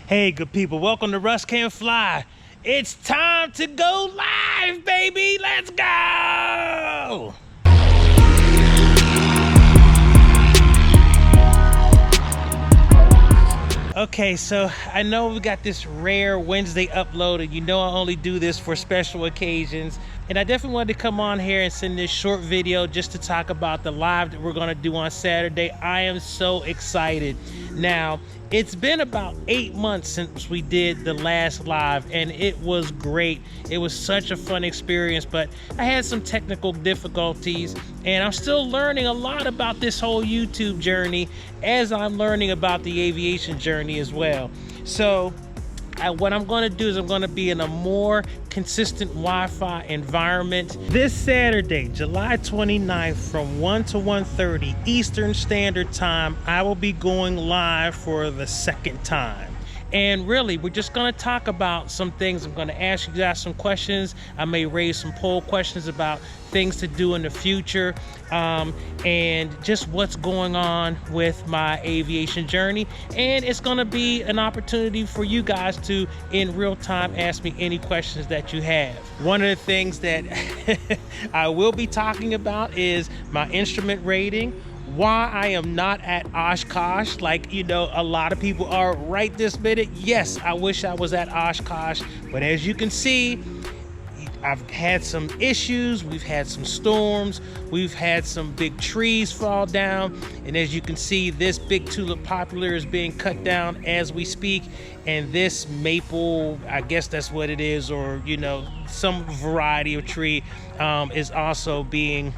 Hey, good people, welcome to Russ Can Fly. It's time to go live, baby. Let's go. Okay, so I know we got this rare Wednesday upload, and you know I only do this for special occasions. And I definitely wanted to come on here and send this short video just to talk about the live that we're gonna do on Saturday. I am so excited. Now, it's been about 8 months since we did the last live, and it was great. It was such a fun experience, but I had some technical difficulties, and I'm still learning a lot about this whole YouTube journey as I'm learning about the aviation journey as well. So what I'm going to do is I'm going to be in a more consistent Wi-Fi environment. This Saturday, July 29th, from 1 to 1:30 Eastern Standard Time, I will be going live for the second time. And really, we're just going to talk about some things. I'm going to ask you guys some questions. I may raise some poll questions about things to do in the future, and just what's going on with my aviation journey. And it's going to be an opportunity for you guys to, in real time, ask me any questions that you have. One of the things that I will be talking about is my instrument rating, why I am not at Oshkosh like, you know, a lot of people are right this minute. Yes, I wish I was at Oshkosh, but as you can see, I've had some issues. We've had some storms. We've had some big trees fall down. And as you can see, this big tulip poplar is being cut down as we speak. And this maple, I guess that's what it is, or, you know, some variety of tree is also being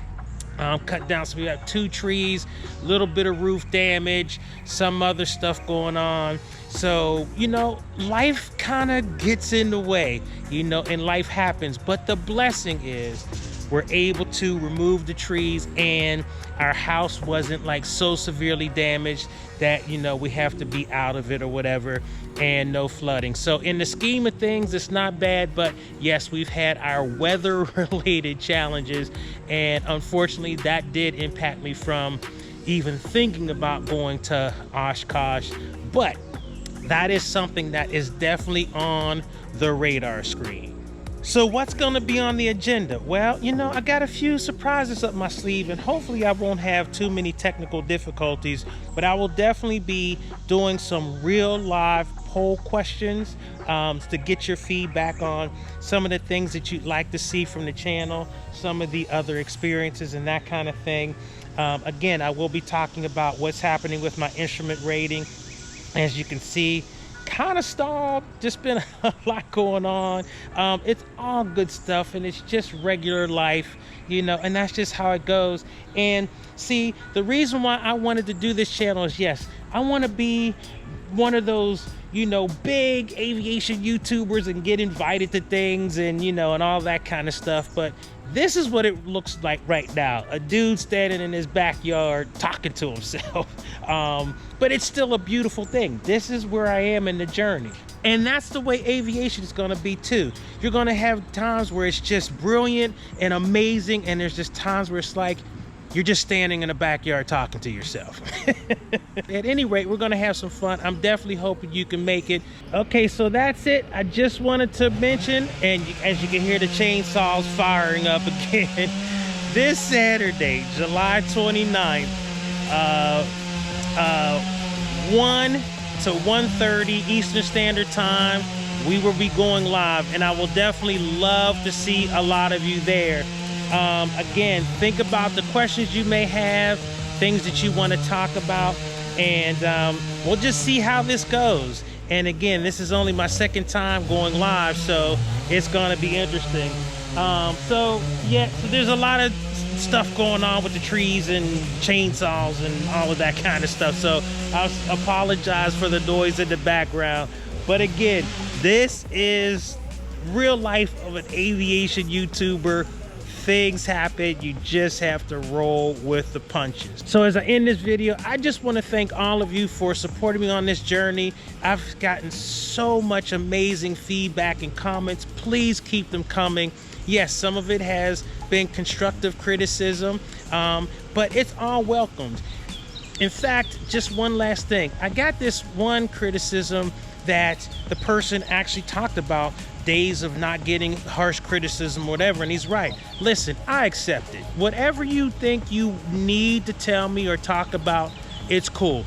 cut down. So we got 2 trees, a little bit of roof damage, some other stuff going on. So, you know, life kind of gets in the way, you know, and life happens. But the blessing is we're able to remove the trees, and our house wasn't like so severely damaged that, you know, we have to be out of it or whatever, and no flooding. So in the scheme of things, it's not bad. But yes, we've had our weather related challenges, and unfortunately that did impact me from even thinking about going to Oshkosh. But that is something that is definitely on the radar screen. So what's gonna be on the agenda? Well, you know, I got a few surprises up my sleeve, and hopefully I won't have too many technical difficulties, but I will definitely be doing some real live poll questions to get your feedback on some of the things that you'd like to see from the channel, some of the other experiences and that kind of thing. Again, I will be talking about what's happening with my instrument rating. As you can see, kind of stalled, just been a lot going on. It's all good stuff, and it's just regular life, you know, and that's just how it goes. And see, the reason why I wanted to do this channel is, yes, I want to be one of those, you know, big aviation YouTubers and get invited to things and, you know, and all that kind of stuff. But this is what it looks like right now. A dude standing in his backyard talking to himself. But it's still a beautiful thing. This is where I am in the journey. And that's the way aviation is gonna be too. You're gonna have times where it's just brilliant and amazing, and there's just times where it's like, you're just standing in the backyard talking to yourself. At any rate, we're gonna have some fun. I'm definitely hoping you can make it. Okay, so that's it. I just wanted to mention, and as you can hear the chainsaws firing up again, this Saturday, July 29th, 1 to 1:30 Eastern Standard Time, we will be going live, and I will definitely love to see a lot of you there. Again, think about the questions you may have, things that you want to talk about, and we'll just see how this goes. And again, this is only my second time going live, so it's going to be interesting. So yeah, so there's a lot of stuff going on with the trees and chainsaws and all of that kind of stuff, so I'll apologize for the noise in the background. But again, this is real life of an aviation YouTuber. Things happen, you just have to roll with the punches. So as I end this video, I just want to thank all of you for supporting me on this journey. I've gotten so much amazing feedback and comments. Please keep them coming. Yes, some of it has been constructive criticism, but it's all welcomed. In fact, just one last thing. I got this one criticism that the person actually talked about days of not getting harsh criticism, whatever, and he's right. Listen, I accept it. Whatever you think you need to tell me or talk about, it's cool.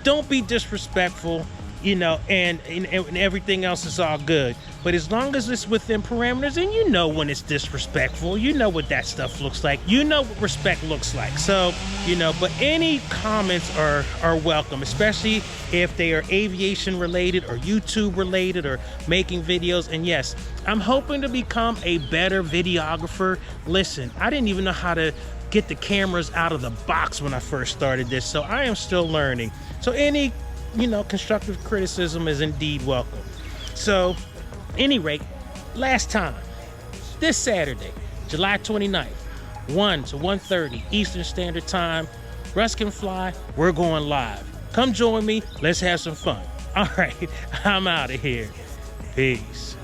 Don't be disrespectful, you know, and everything else is all good. But as long as it's within parameters, and you know when it's disrespectful, you know what that stuff looks like. You know what respect looks like. So, you know, but any comments are welcome, especially if they are aviation related or YouTube related or making videos. And yes, I'm hoping to become a better videographer. Listen, I didn't even know how to get the cameras out of the box when I first started this, so I am still learning. So any, you know, constructive criticism is indeed welcome. So, any rate, last time, this Saturday, July 29th, 1 to 1:30 Eastern Standard Time, Russ Can Fly, we're going live. Come join me, let's have some fun. All right, I'm out of here. Peace.